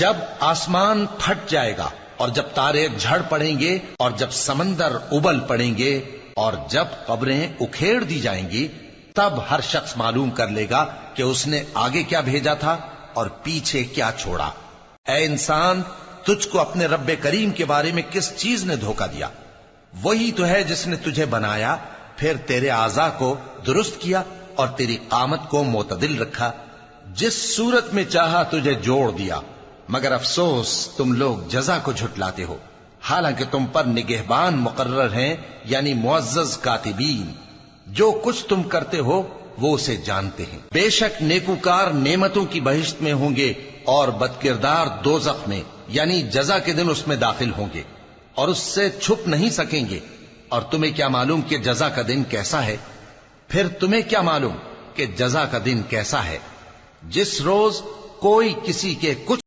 جب آسمان پھٹ جائے گا اور جب تارے جھڑ پڑیں گے اور جب سمندر ابل پڑیں گے اور جب قبریں اکھیڑ دی جائیں گی، تب ہر شخص معلوم کر لے گا کہ اس نے آگے کیا بھیجا تھا اور پیچھے کیا چھوڑا۔ اے انسان، تجھ کو اپنے رب کریم کے بارے میں کس چیز نے دھوکہ دیا؟ وہی تو ہے جس نے تجھے بنایا، پھر تیرے اعضاء کو درست کیا اور تیری قامت کو معتدل رکھا، جس صورت میں چاہا تجھے جوڑ دیا۔ مگر افسوس تم لوگ جزا کو جھٹلاتے ہو، حالانکہ تم پر نگہبان مقرر ہیں، یعنی معزز کاتبین۔ جو کچھ تم کرتے ہو وہ اسے جانتے ہیں۔ بے شک نیکوکار نعمتوں کی بہشت میں ہوں گے اور بدکردار دوزخ میں، یعنی جزا کے دن اس میں داخل ہوں گے اور اس سے چھپ نہیں سکیں گے۔ اور تمہیں کیا معلوم کہ جزا کا دن کیسا ہے؟ پھر تمہیں کیا معلوم کہ جزا کا دن کیسا ہے؟ جس روز کوئی کسی کے کچھ